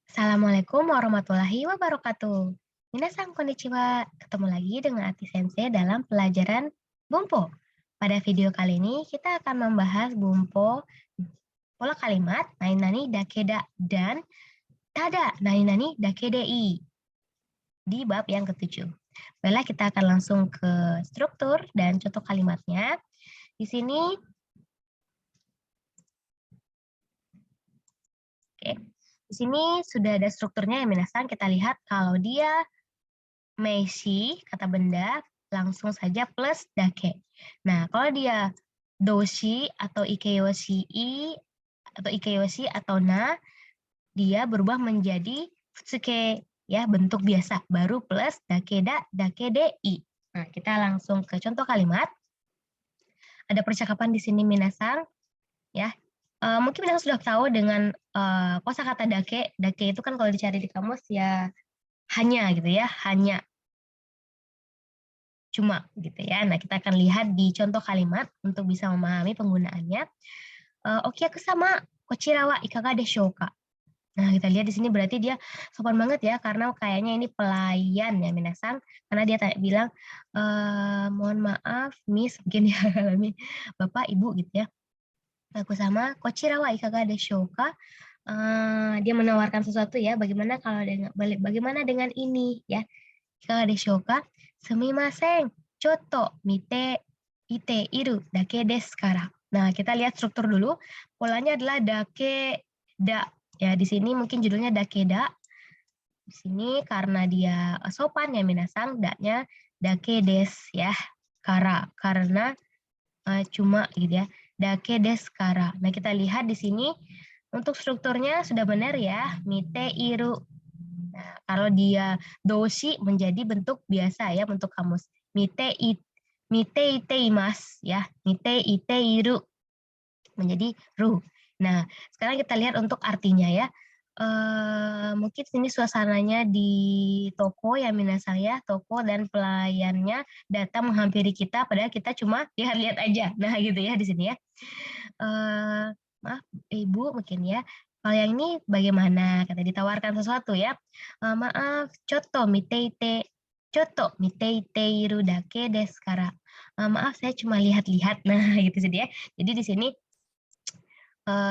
Assalamualaikum warahmatullahi wabarakatuh. Minasan konnichiwa. Ketemu lagi dengan Ati Sensei dalam pelajaran Bumpo. Pada video kali ini kita akan membahas Bumpo, pola kalimat nani nani dakeda dan tada nani nani dakedei di bab yang ketujuh. Baiklah, kita akan langsung ke struktur dan contoh kalimatnya. Di sini Oke. Di sini sudah ada strukturnya ya minasan. Kita lihat kalau dia Meishi, kata benda, langsung saja plus dake. Nah, kalau dia doshi atau ikeyoshi atau ikeyoshi atau na, dia berubah menjadi futsuke, ya, bentuk biasa, baru plus dakeda, dakedei. Nah, kita langsung ke contoh kalimat. Ada percakapan di sini minasan, ya. Mungkin minasan sudah tahu dengan kosakata dake. Dake itu kan kalau dicari di kamus ya hanya gitu ya, hanya cuma gitu ya. Nah, kita akan lihat di contoh kalimat untuk bisa memahami penggunaannya. Okiyaku sama kochira wa ikaga deshou ka? Nah, kita lihat di sini berarti dia sopan banget ya, karena kayaknya ini pelayan ya minasan, karena dia bilang, mohon maaf miss, mungkin ya, bapak, ibu gitu ya. Aku sama kochira wa ikaga deshou ka? Dia menawarkan sesuatu ya, bagaimana dengan ini ya? Ikaga deshou ka? Sumimasen, chotto mite ite iru dake desu kara. Nah, kita lihat struktur dulu. Polanya adalah dake da. Ya, di sini mungkin judulnya dakeda. Di sini karena dia sopan ya minasang, da-nya dake des ya. Kara, karena cuma gitu ya. Dake des kara. Nah, kita lihat di sini untuk strukturnya sudah benar ya. Mite iru. Nah, kalau dia doshi menjadi bentuk biasa ya, bentuk kamus. Mite ite imas ya. Mite ite iru menjadi ru. Nah, sekarang kita lihat untuk artinya ya. Mungkin sini suasananya di toko ya minasang ya, toko dan pelayannya datang menghampiri kita padahal kita cuma lihat-lihat aja. Nah, gitu ya di sini ya. Maaf Ibu mungkin ya. Kalau yang ini bagaimana? Kata ditawarkan sesuatu ya. Maaf, choto mite ite iru dake desu kara. Maaf saya cuma lihat-lihat. Nah, gitu sih ya. Jadi di sini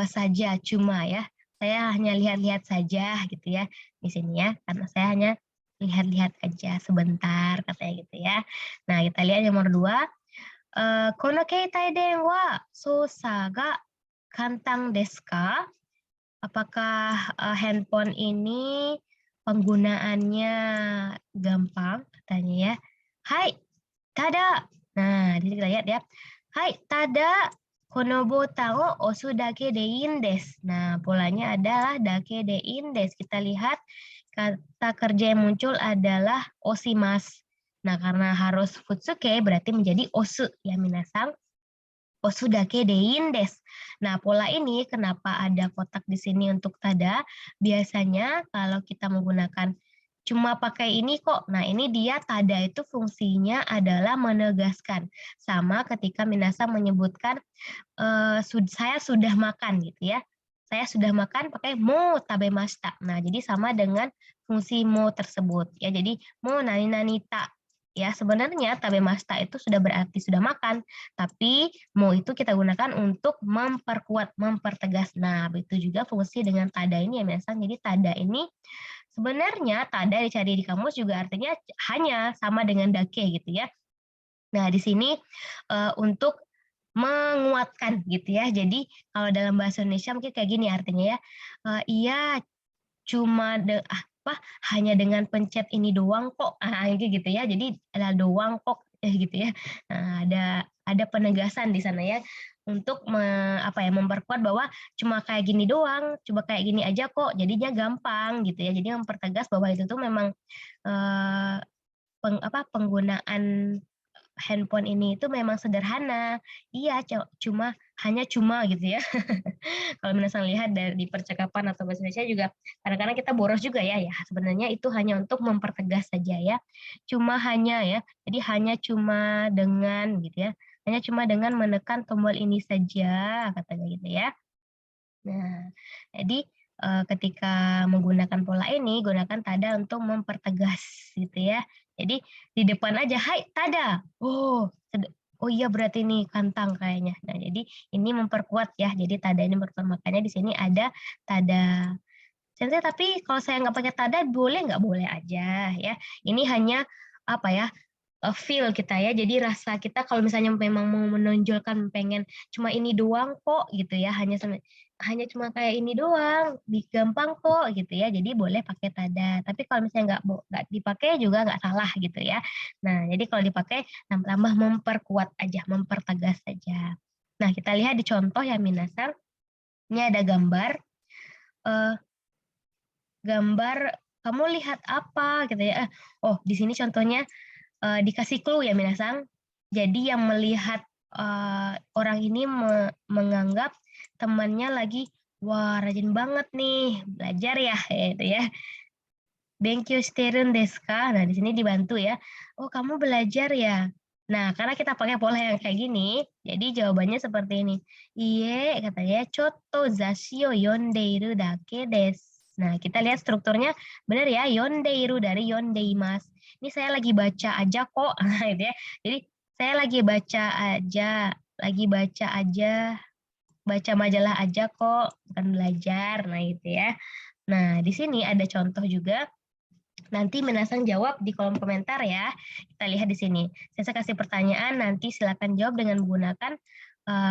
saja, cuma ya. Saya hanya lihat-lihat saja gitu ya di sini ya, karena saya hanya lihat-lihat aja sebentar katanya gitu ya. Nah, kita lihat yang nomor 2. Kono keitai denwa sousa ga kantang desu ka? Apakah handphone ini penggunaannya gampang katanya ya. Hai, tada. Nah, di sini kita lihat ya. Hai, tada kono botan o osu dake de ii desu. Nah, polanya adalah dake de ii desu. Kita lihat kata kerja yang muncul adalah osimas. Nah, karena harus futsuke berarti menjadi osu ya minasang. Osu dake de ii desu. Nah, pola ini kenapa ada kotak di sini untuk tada? Biasanya kalau kita menggunakan cuma pakai ini kok. Nah, ini dia tada itu fungsinya adalah menegaskan. Sama ketika minasang menyebutkan saya sudah makan gitu ya. Saya sudah makan pakai mo tabemashita. Nah, jadi sama dengan fungsi mo tersebut ya. Jadi mo nani nani ta. Ya, sebenarnya tabemashita itu sudah berarti sudah makan, tapi mo itu kita gunakan untuk memperkuat, mempertegas. Nah, begitu juga fungsi dengan tada ini ya, minasang. Jadi tada ini sebenarnya tada dicari di kamus juga artinya hanya sama dengan dake gitu ya. Nah, di sini untuk menguatkan gitu ya. Jadi kalau dalam bahasa Indonesia mungkin kayak gini artinya ya, iya cuma hanya dengan pencet ini doang kok, kayak gitu ya. Jadi ada doang kok, gitu ya. Nah, ada penegasan di sana ya untuk memperkuat bahwa cuma kayak gini doang, coba kayak gini aja kok, jadinya gampang gitu ya. Jadi mempertegas bahwa itu tuh memang eee, penggunaan handphone ini itu memang sederhana. Iya, hanya cuma gitu ya. Kalau misalnya lihat dari percakapan atau bahasa Indonesia juga kadang-kadang kita boros juga ya, ya sebenarnya itu hanya untuk mempertegas saja ya. Cuma hanya ya, jadi hanya cuma dengan gitu ya, hanya cuma dengan menekan tombol ini saja katanya gitu ya. Nah, jadi ketika menggunakan pola ini, gunakan tada untuk mempertegas gitu ya. Jadi di depan aja, "Hai, tada!" Oh iya berarti ini kantang kayaknya. Nah, jadi ini memperkuat ya, jadi tada ini memperkuat, makanya di sini ada tada. Sebenarnya tapi kalau saya nggak pakai tada boleh nggak? Boleh aja ya. Ini hanya apa ya, feel kita ya. Jadi rasa kita kalau misalnya memang mau menonjolkan pengen cuma ini doang kok gitu ya, hanya cuma kayak ini doang, gampang kok gitu ya. Jadi boleh pakai tada. Tapi kalau misalnya nggak dipakai juga nggak salah gitu ya. Nah, jadi kalau dipakai tambah memperkuat aja, mempertegas saja. Nah, kita lihat di contoh ya Minasan. Ini ada eee, gambar kamu lihat apa gitu ya. Oh di sini contohnya dikasih clue ya Minasang. Jadi yang melihat, orang ini menganggap temannya lagi, "Wah rajin banget nih, belajar ya," gitu ya. "Benkyo shiteru desu ka?" Nah di sini dibantu ya, "Oh kamu belajar ya?" Nah karena kita pakai pola yang kayak gini, jadi jawabannya seperti ini, "Iye," katanya, "chotto zashi o yondeiru dake desu." Nah kita lihat strukturnya benar ya, yondeiru dari yondeimasu. Ini saya lagi baca aja kok, nah gitu ya. Jadi saya lagi baca aja, baca majalah aja kok, bukan belajar. Nah gitu ya. Nah di sini ada contoh juga, nanti Minasang jawab di kolom komentar ya. Kita lihat di sini. Saya kasih pertanyaan, nanti silakan jawab dengan menggunakan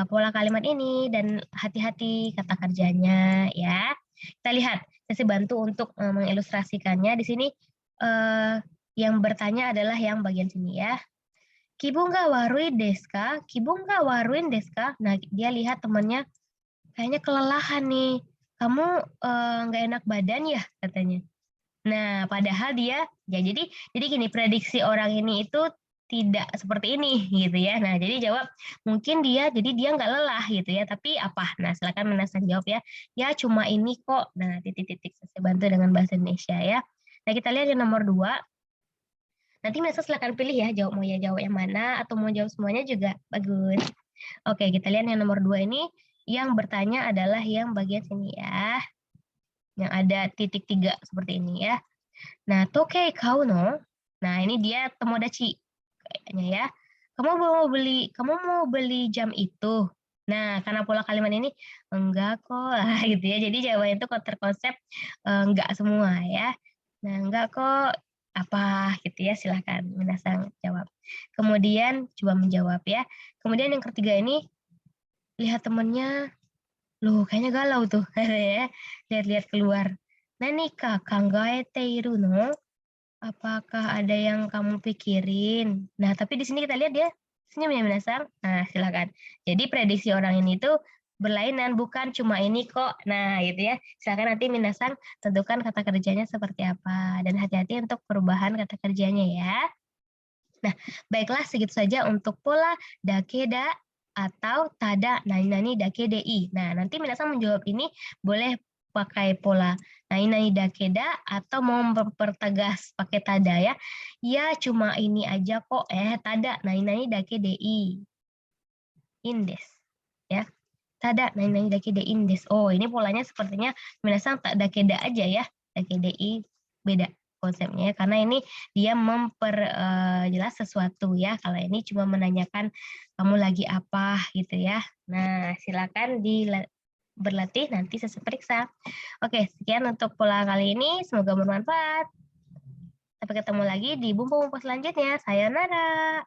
pola kalimat ini dan hati-hati kata kerjanya ya. Kita lihat, saya bantu untuk mengilustrasikannya. Di sini yang bertanya adalah yang bagian sini ya. Kibunga warui desu ka? Kibunga waruin desu ka? Nah, dia lihat temannya kayaknya kelelahan nih. Kamu nggak enak badan ya? Katanya. Nah, padahal dia ya jadi gini, prediksi orang ini itu tidak seperti ini gitu ya. Nah, jadi jawab mungkin dia nggak lelah gitu ya, tapi apa? Nah, silakan Minasang jawab ya. Ya cuma ini kok. Nah, titik-titik saya bantu dengan bahasa Indonesia ya. Nah, kita lihat yang nomor 2. Nanti Minasang silakan pilih ya, mau ya jawab yang mana atau mau jawab semuanya juga bagus. Oke, kita lihat yang nomor 2 ini, yang bertanya adalah yang bagian sini ya. Yang ada titik 3 seperti ini ya. Nah, "Tokei kau no?" Nah, ini dia tomodachi kayaknya ya. "Kamu mau beli jam itu?" Nah, karena pola kalimat ini, "Enggak kok," lah gitu ya. Jadi jawabannya itu terkonsep, enggak semua ya. Nah, "Enggak kok," apa gitu ya, silahkan minasang jawab. Kemudian coba menjawab ya. Kemudian yang ketiga ini, lihat temennya, "Loh kayaknya galau tuh," ya, lihat-lihat keluar. "Nani ka kangaete iru no?" Apakah ada yang kamu pikirin? Nah, tapi di sini kita lihat dia senyum ya, Minasang. Nah, silakan. Jadi prediksi orang ini tuh berlainan, bukan cuma ini kok. Nah, gitu ya. Silakan nanti Minasang tentukan kata kerjanya seperti apa. Dan hati-hati untuk perubahan kata kerjanya ya. Nah, baiklah segitu saja untuk pola dakeda atau tada nani-nani dakedi. Nah, nanti Minasang menjawab ini boleh pakai pola nani-nani dakeda atau mau mempertegas pakai tada ya. Ya, cuma ini aja kok. Tada nani-nani dakedi. Indes. Ya. Tada nani-nani dakedi indes. Oh, ini polanya sepertinya Minasang tak dakeda aja ya. Dakedi beda konsepnya ya, karena ini dia memperjelas sesuatu ya, kalau ini cuma menanyakan kamu lagi apa gitu ya. Nah, silakan berlatih nanti saya periksa. Oke, sekian untuk pola kali ini, semoga bermanfaat. Sampai ketemu lagi di bumbu-bumbu selanjutnya. Sayonara.